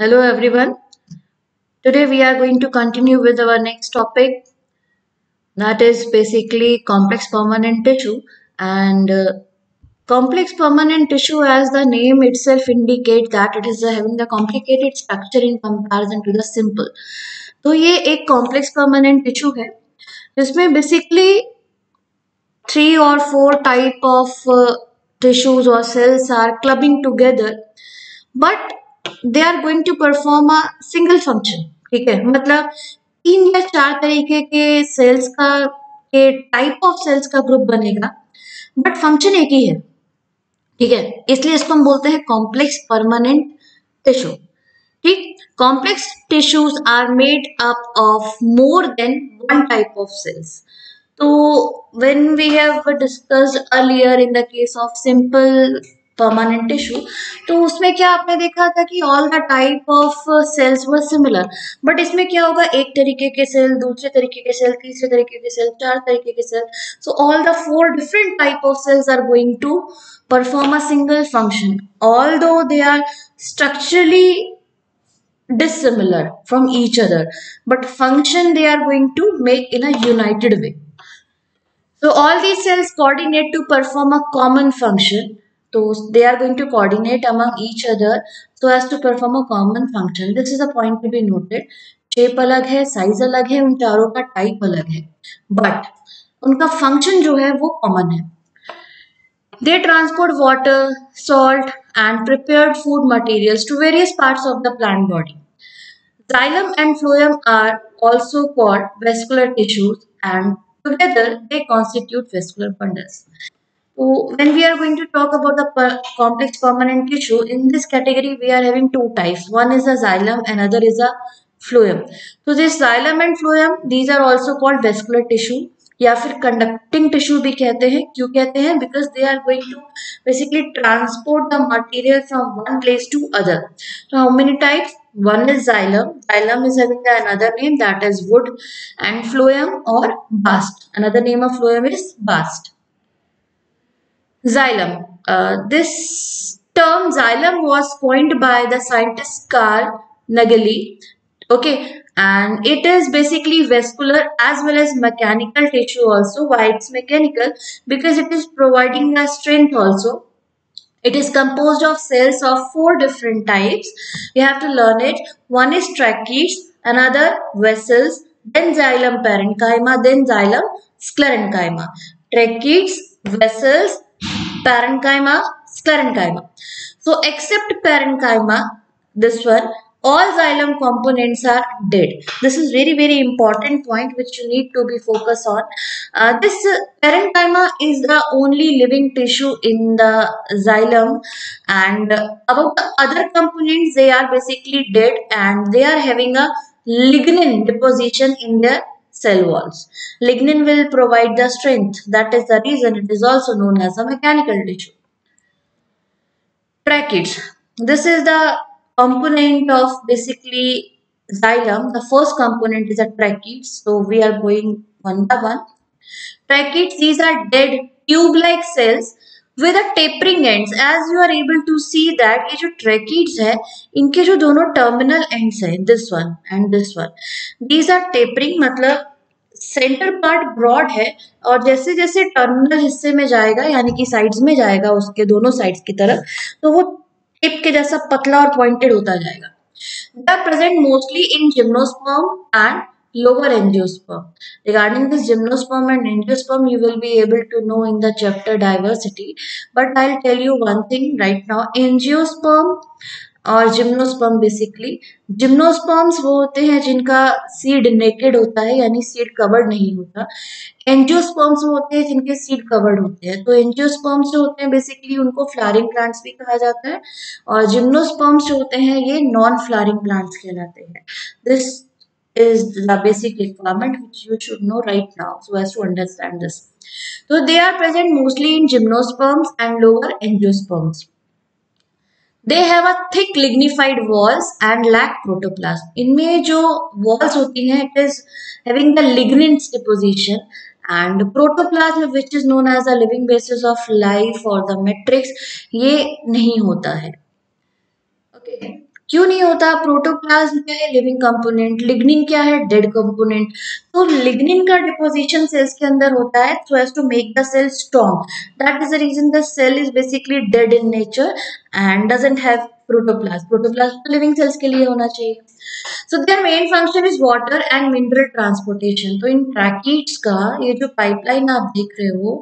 Hello everyone. Today we are going to continue with our next topic, that is basically complex permanent tissue. And complex permanent tissue, as the name itself indicates, that it is having the complicated structure in comparison to the simple. तो ये एक complex permanent tissue है जिसमें basically 3 or 4 type of tissues or cells are clubbing together, but they are going to perform a single function. ठीक है, मतलब 3 या 4 तरीके के सेल्स का के टाइप ऑफ सेल्स का ग्रुप बनेगा, बट फंक्शन एक ही है. ठीक है, इसलिए इसको हम बोलते हैं कॉम्प्लेक्स परमानेंट टिश्यू. ठीक, complex tissues are made up of more than one type of cells. तो when we have discussed earlier in the case of simple permanent tissue, तो उसमें क्या आपने देखा था कि all the type of cells were similar, but इसमें क्या होगा, एक तरीके के सेल, दूसरे तरीके के सेल, तीसरे तरीके के सेल, 4 तरीके के cell. So all the 4 different type of cells are going to perform a single function, although they are structurally dissimilar from each other, but function they are going to make in a united way. So all these cells coordinate to perform a common function. So they are going to coordinate among each other so as to perform a common function. This is a point to be noted. Shape अलग है, size अलग है, उन चारों का type अलग है, but उनका function जो है वो common है. They transport water, salt and prepared food materials to various parts of the plant body. Xylem and phloem are also called vascular tissues, and together they constitute vascular bundles. So when we are going to talk about the complex permanent tissue, in this category we are having 2 types. One is a xylem, another is a phloem. So this xylem and phloem, these are also called vascular tissue या फिर conducting tissue भी कहते हैं. क्यों कहते हैं? Because they are going to basically transport the material from one place to other. So how many types? One is xylem. Xylem is having another name, that is wood, and phloem or bast. Another name of phloem is bast. Xylem. This term xylem was coined by the scientist Carl Nageli. Okay, and it is basically vascular as well as mechanical tissue also. Why it's mechanical? Because it is providing the strength also. It is composed of cells of 4 different types. You have to learn it. One is tracheids, another vessels, then xylem parenchyma, then xylem sclerenchyma. Tracheids, vessels, parenchyma, sclerenchyma. So except parenchyma, this one, all xylem components are dead. This is very important point which you need to be focused on. This parenchyma is the only living tissue in the xylem, and about the other components, they are basically dead and they are having a lignin deposition in their cell walls. Lignin will provide the strength. That is the reason it is also known as a mechanical tissue. Tracheids. This is the component of basically xylem. The first component is a tracheids. So we are going one by one. Tracheids, these are dead tube-like cells with a tapering ends. As you are able to see that ये जो tracheids है, इनके जो दोनों terminal ends है, this one and this one, these are tapering, मतलब centre part broad है और जैसे जैसे टर्मिनल हिस्से में जाएगा यानी कि साइड्स में जाएगा, उसके दोनों साइड्स की तरफ, तो वो टिप के जैसा पतला और पॉइंटेड होता जाएगा. They are present mostly in gymnosperm and lower angiosperm. Regarding this gymnosperm and angiosperm, you will be able to know in the chapter diversity. But I'll tell you one thing right now. Angiosperm और gymnosperm, basically gymnosperms वो होते हैं जिनका seed naked होता है यानी seed covered नहीं होता. एंजियोस्पर्म्स वो होते हैं जिनके सीड कवर्ड होते हैं. तो एंजियोस्पर्म्स जो होते हैं बेसिकली उनको फ्लावरिंग प्लांट्स भी कहा जाता है और जिम्नोस्पर्म्स जो होते हैं ये नॉन फ्लावरिंग प्लांट्स कहलाते हैं. This is the basic requirement which you should know right now so as to understand this. So they are present mostly in gymnosperms and lower angiosperms. They have a thick lignified walls and lack protoplasm. इनमें जो walls होती हैं, it is having the lignins deposition, and protoplasm which is known as the living basis of life or the matrix, ये नहीं होता है. Okay. क्यों नहीं होता? प्रोटोप्लाज्म क्या है? Living component. लिग्निन क्या है? Dead component. तो लिग्निन का डिपोजिशन सेल्स के अंदर होता है so as to make the cell strong. That is the reason the cell is basically dead in nature and doesn't have protoplasm. Protoplasm living cells के लिए होना चाहिए। So their main function is water and mineral transportation. तो इन tracheids का ये जो pipeline आप देख रहे हो,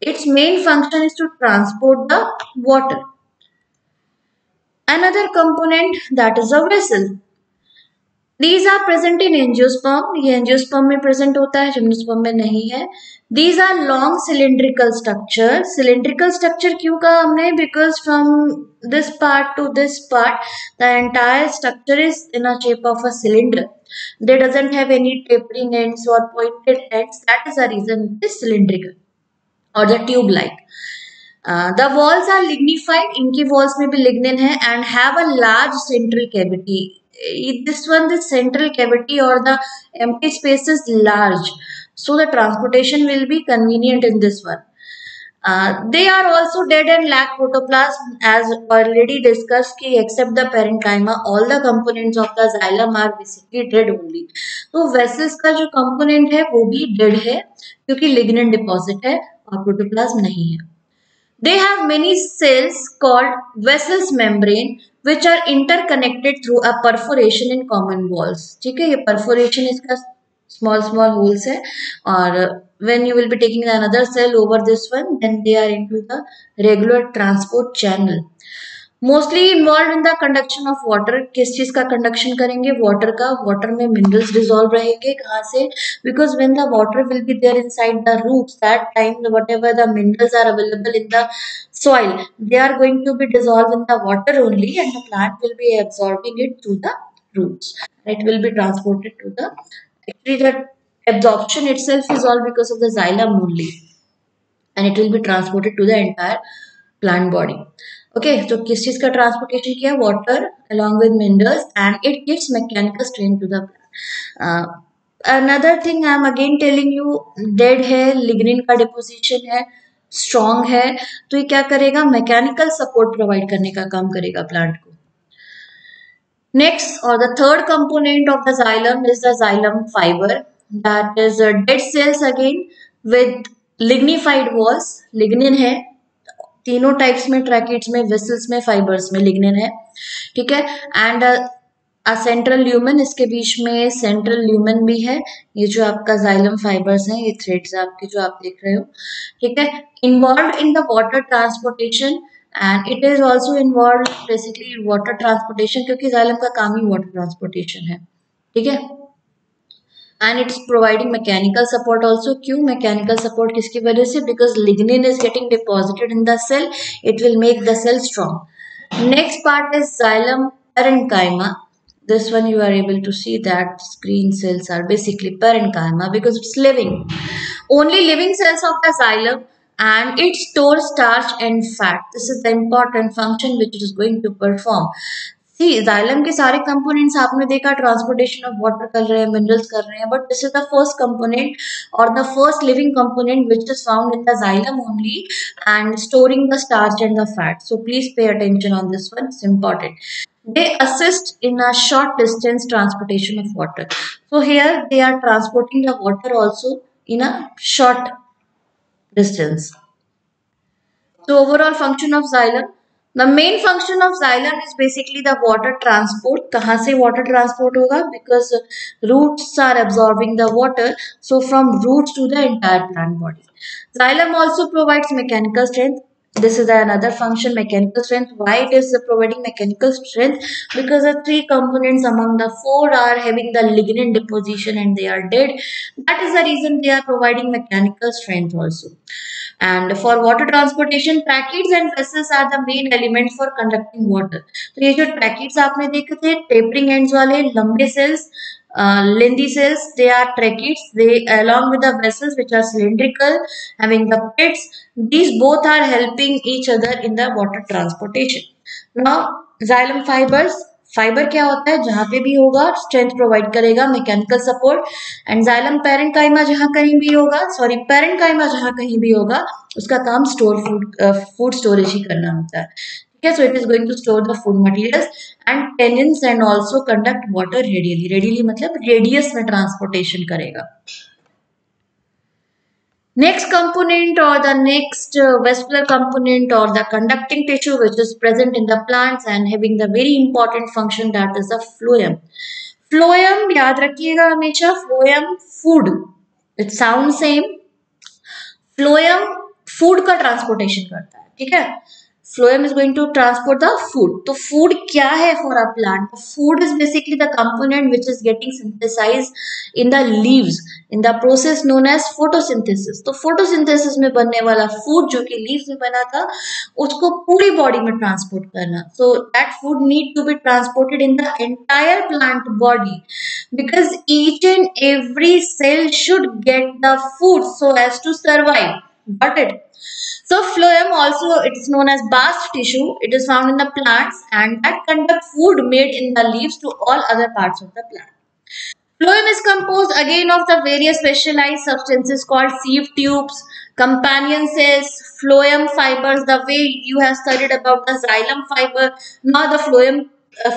its main function is to transport the water. Another component that is a vessel. These are present in angiosperm. ये angiosperm में present होता है, gymnosperm में नहीं है. These are long cylindrical structure. Cylindrical structure क्यों कहा हमने? Because from this part to this part, the entire structure is in a shape of a cylinder. They doesn't have any tapering ends or pointed ends. That is the reason it is cylindrical or the tube-like. The walls are lignified. इनकी walls में भी lignin है and have a large central cavity. This one, the central cavity or the empty space is large, so the transportation will be convenient in this one. They are also dead and lack protoplasm as already discussed कि except the parenchyma all the components of the xylem are basically dead only. तो vessels का जो component है वो भी dead है क्योंकि lignin deposit है और protoplasm नहीं है. They have many cells called vessels membrane which are interconnected through a perforation in common walls. ठीक है, ये perforation इसका small holes है और when you will be taking another cell over this one, then they are into the regular transport channel. Mostly involve in the conduction of water. किस चीज का conduction करेंगे? वाटर का. वाटर में minerals dissolve रहेंगे. कहाँ से? Because when the water will be there inside the roots, that time whatever the minerals are available in the soil, they are going to be dissolved in the water only and the plant will be absorbing it through the roots. It will be transported to the, actually the absorption itself is all because of the xylem only and it will be transported to the entire plant body. Okay, तो किस चीज का transportation किया? Water along with minerals and it gives mechanical strength to the plant. Another thing I am again telling you, dead है, lignin का deposition है, strong है, तो ये क्या करेगा? मैकेनिकल सपोर्ट प्रोवाइड करने का काम करेगा प्लांट को. Next, or the third component of the xylem is the xylem fiber. That is dead cells again with lignified walls. Lignin है तीनों टाइप्स में, ट्रैकिड्स में, वेसल्स में, फाइबर्स में लिग्निन है. ठीक है. एंड सेंट्रल ल्यूमेन, इसके बीच में सेंट्रल ल्यूमेन भी है. ये जो आपका जाइलम फाइबर्स हैं, ये थ्रेड्स आपके जो आप देख रहे हो. ठीक है. Involve in the water transportation and it is also involve basically water transportation क्योंकि जाइलम का काम ही वाटर ट्रांसपोर्टेशन है. ठीक है. and it's providing mechanical support also. क्यों mechanical support? किसकी वजह से? because lignin is getting deposited in the cell, it will make the cell strong. Next part is xylem parenchyma. This one you are able to see that green cells are basically parenchyma because it's living. Only living cells of the xylem and it stores starch and fat. This is the important function which it is going to perform. See xylem के सारे components आपने देखा transportation of water कर रहे हैं, minerals कर रहे हैं, but this is the first component और the first living component which is found in the xylem only and storing the starch and the fat. So please pay attention on this one, it's important. They assist in a short distance transportation of water. So here they are transporting the water also in a short distance. So overall function of xylem, the main function of xylem is basically the water transport. कहाँ से water transport होगा? Because roots are absorbing the water, so from roots to the entire plant body. Xylem also provides mechanical strength. This is another function, mechanical strength. Why it is providing mechanical strength? Because the three components among the four are having the lignin deposition and they are dead. That is the reason they are providing mechanical strength also. And for water transportation, tracheids and vessels are the main element for conducting water. तो ये जो tracheids आपने देखे थे tapering ends वाले लंबे cells, lengthy cells, they are tracheids. They along with the vessels which are cylindrical having the pits, these both are helping each other in the water transportation. Now xylem fibers, fibre क्या होता है? जहां पे भी होगा strength provide करेगा, mechanical support. And xylem parenchyma जहां कहीं भी होगा, सॉरी पैरेंकाइमा जहां कहीं भी होगा उसका काम स्टोर फूड स्टोरेज ही करना होता है. Okay, so it is going to store the food materials and tannins and also conduct water radially. Radially मतलब radius में transportation करेगा. Next component or the next vascular component or the conducting tissue which is present in the plants and having the very important function, that is the phloem. Phloem याद रखिएगा हमेशा, phloem food. It sounds same. Phloem food का transportation करता है, ठीक है. Phloem is going to transport the food. तो food क्या है for a plant? Food is basically the component which is getting synthesize in the leaves in the process known as photosynthesis. तो photosynthesis में बनने वाला फूड जो कि leaves में बना था, उसको पूरी बॉडी में ट्रांसपोर्ट करना. So that food need to be transported in the entire plant body because each and every cell should get the food so as to survive. Got it? So phloem also, it is known as bast tissue. It is found in the plants and that conduct food made in the leaves to all other parts of the plant. Phloem is composed again of the various specialized substances called sieve tubes, companion cells, phloem fibers. The way you have studied about the xylem fiber, now the phloem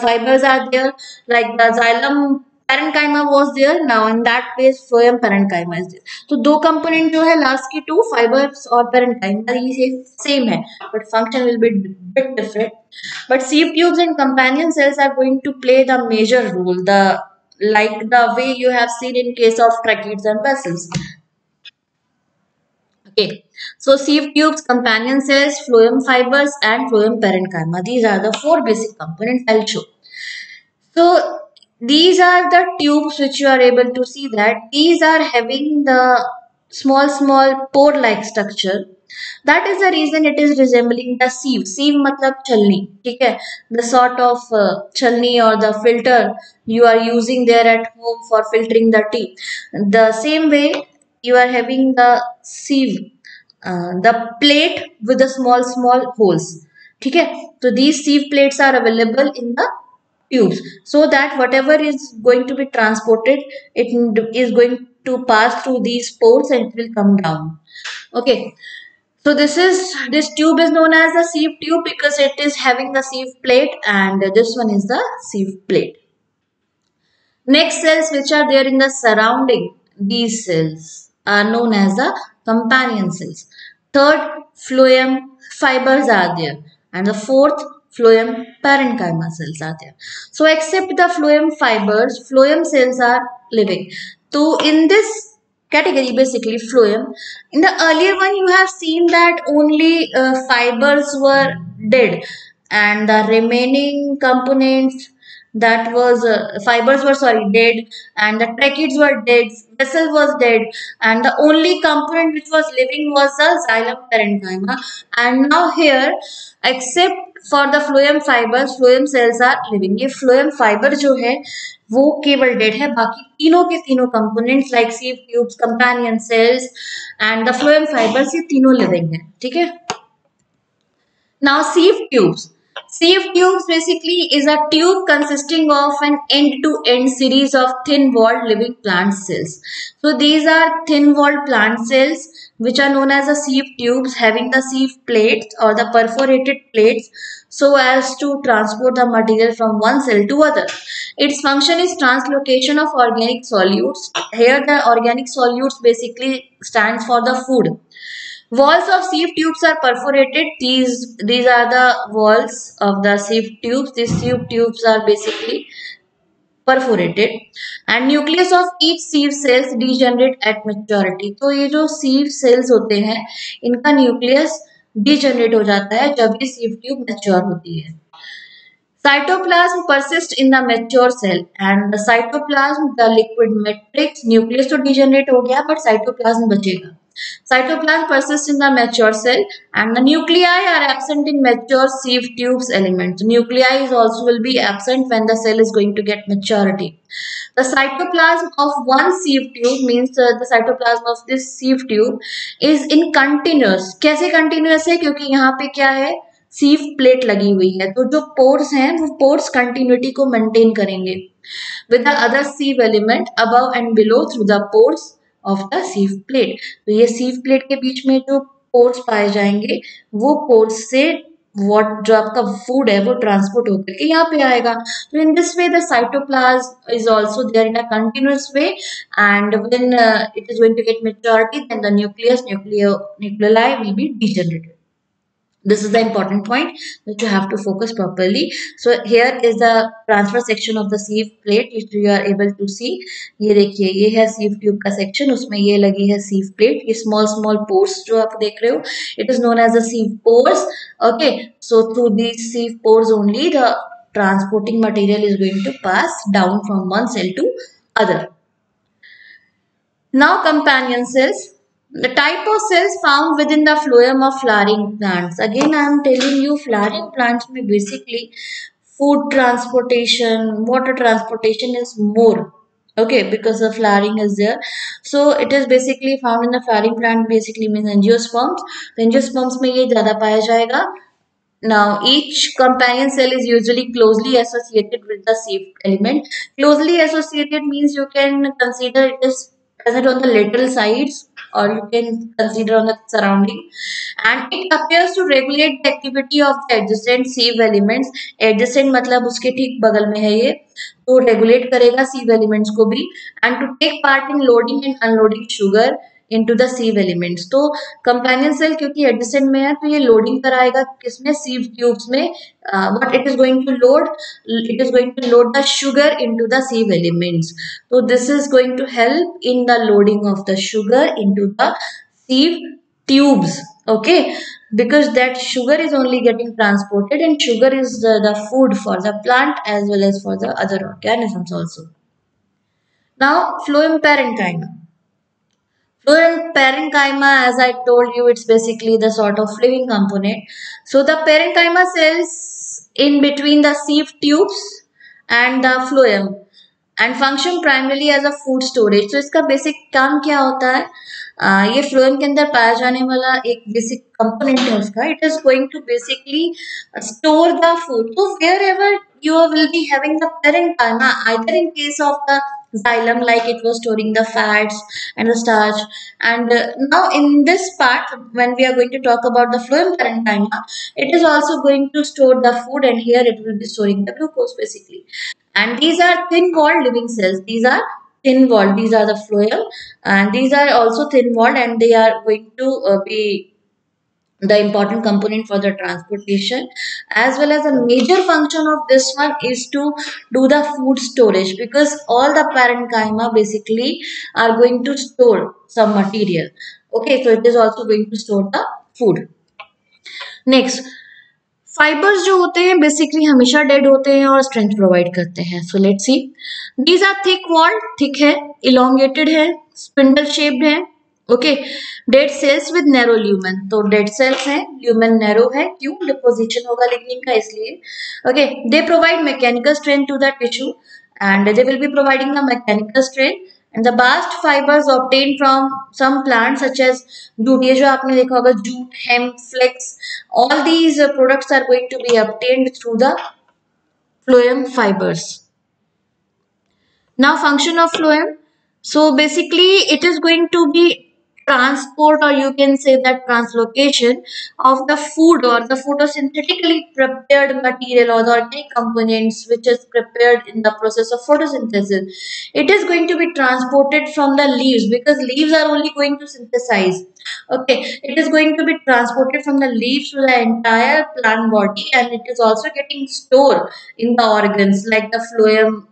fibers are there. Like the xylem parenchyma was there, now in that case phloem parenchyma is there. तो दो component जो है last की two fibers और parenchyma ये same है, but function will be bit different. But sieve tubes and companion cells are going to play the major role. The like the way you have seen in case of tracheids and vessels. Okay, so sieve tubes, companion cells, phloem fibers, and phloem parenchyma. These are the four basic components I'll show. So these are the tubes which you are able to see that these are having the small pore like structure. That is the reason it is resembling the sieve. Sieve matlab chalni, ठीक है? The sort of chalni or the filter you are using there at home for filtering the tea. The same way you are having the sieve, the plate with the small holes. ठीक है? So these sieve plates are available in the tubes so that whatever is going to be transported, it is going to pass through these pores and it will come down. Okay, so this tube is known as the sieve tube because it is having the sieve plate and this one is the sieve plate. Next cells which are there in the surrounding these cells are known as the companion cells. Third, phloem fibers are there and the fourth, phloem parenchyma cells are there. So except the phloem fibers, phloem cells are living. So in this category basically phloem, in the earlier one you have seen that only fibers were dead and the remaining components, that was fibers were sorry dead and the tracheids were dead, vessel was dead, and the only component which was living was the xylem parenchyma. And now here except for the phloem fibers, phloem cells are living. ये phloem fiber जो है वो केवल dead है, बाकी तीनों के तीनों components like sieve tubes, companion cells and the phloem fibers ये तीनों लिविंग है, ठीक है. Now sieve tubes. Sieve tubes basically is a tube consisting of an end-to-end series of thin-walled living plant cells. So these are thin-walled plant cells which are known as the sieve tubes, having the sieve plates or the perforated plates so as to transport the material from one cell to other. Its function is translocation of organic solutes. Here the organic solutes basically stands for the food. Walls of sieve tubes are perforated. These are the walls of the sieve tubes. These sieve tubes are basically perforated and nucleus of each sieve cells degenerate at maturity. तो ये जो sieve cells होते हैं इनका nucleus degenerate हो जाता है जब ये sieve tube mature होती है. Cytoplasm persists in the mature cell and the cytoplasm, the liquid matrix, nucleus तो degenerate हो गया but cytoplasm बचेगा. Cytoplasm persists in the mature cell and the nuclei are absent in mature sieve tubes elements. Nuclei is also will be absent when the cell is going to get maturity. The cytoplasm of one sieve tube means the cytoplasm of this sieve tube is in continuous. कैसे continuous है? क्योंकि यहाँ पे क्या है? सीव plate लगी हुई है तो जो पोर्स हैं वो पोर्स कंटिन्यूटी को मेंटेन करेंगे with the other sieve element above and below through the pores of the sieve plate. तो ये सीव प्लेट के बीच में जो पोर्स पाए जाएंगे वो पोर्स से वॉट जो आपका फूड है वो ट्रांसपोर्ट होकर के यहाँ पे आएगा. तो in this way the cytoplasm is also there in a continuous way, and when it is going to get maturity, then the nuclei will be degenerated. This is the important point that you have to focus properly. So here is the transfer section of the sieve plate which you are able to see. ये देखिए ये है sieve tube का section, उसमें ये लगी है sieve plate. ये small pores जो आप देख रहे हो, it is known as the sieve pores. Okay, so through these sieve pores only the transporting material is going to pass down from one cell to other. Now companion cells. The type of cells found within the phloem of flowering plants. Again I am telling you flowering plants may basically food transportation, water transportation is more. Okay, because the flowering is there. So it is basically found in the flowering plant basically means angiosperms. The angiosperms में ये ज़्यादा पाया जाएगा. Now, each companion cell is usually closely associated with the sieve element. Closely associated means you can consider it is present on the lateral sides or you can consider on the surrounding, and it appears to regulate the activity of the adjacent sieve elements. Adjacent मतलब उसके ठीक बगल में है ये, तो regulate करेगा sieve elements को भी, and to take part in loading and unloading sugar into the sieve elements. तो companion cell क्योंकि adjacent में है तो ये loading कराएगा किसमें, sieve tubes में. What it is going to load, it is going to load the sugar into the sieve elements. So this is going to help in the loading of the sugar into the sieve tubes. Okay, because that sugar is only getting transported, and sugar is the food for the plant as well as for the other organisms also. Now phloem parenchyma. Fluent parenchyma, as I told you, it's basically the sort of living component. So the parenchyma cells in between the sieve tubes and the phloem and function primarily as a food storage. So इसका basic काम क्या होता है? ये phloem के अंदर पाया जाने वाला एक basic component है उसका. It is going to basically store the food. So wherever you will be having the parenchyma, either in case of the xylem, like it was storing the fats and the starch, and now in this part when we are going to talk about the phloem parenchyma, it is also going to store the food, and here it will be storing the glucose basically. And these are thin walled living cells. These are thin walled, these are the phloem, and these are also thin walled, and they are going to be the important component for the transportation, as well as a major function of this one is to do the food storage, because all the parenchyma basically are going to store some material. Okay, so it is also going to store the food. Next, fibres जो होते हैं basically हमेशा dead होते हैं और strength provide करते हैं. So let's see, these are thick walled, thick है, इलोंगेटेड है, स्पिंडल शेप्ड है. Okay, dead cells with narrow lumen. तो डेड सेल्स हैं, ल्यूमेन नैरो है, क्यों, डिपोजिशन होगा लिग्निन का इसलिए. Okay, they provide mechanical strength to the tissue and they will be providing the mechanical strength, and the bast fibers obtained from some plants such as jute, ये जो आपने देखा होगा jute, hemp, flax, all these products are going to be obtained through the phloem fibers. Now function of phloem. So basically it is going to be transport, or you can say that translocation of the food or the photosynthetically prepared material or the organic components which is prepared in the process of photosynthesis. It is going to be transported from the leaves, because leaves are only going to synthesize. Okay, it is going to be transported from the leaves to the entire plant body, and it is also getting stored in the organs like the phloem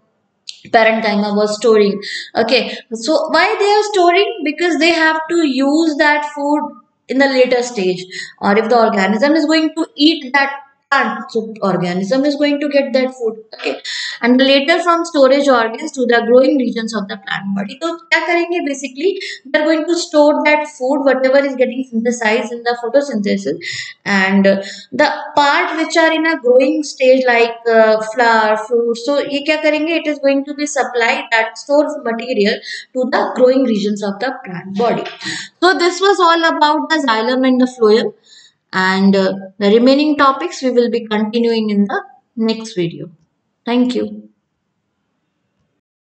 parenchyma was storing. Okay, so why they are storing? Because they have to use that food in the later stage, or if the organism is going to eat that plant, so organism is going to get that food. Okay, and later from storage organs to the growing regions of the plant body. So क्या करेंगे basically, they are going to store that food whatever is getting synthesized in the photosynthesis, and the part which are in a growing stage like flower, fruit, so ये क्या करेंगे, it is going to be supplied that source material to the growing regions of the plant body. So this was all about the xylem and the phloem, and the remaining topics we will be continuing in the next video. Thank you.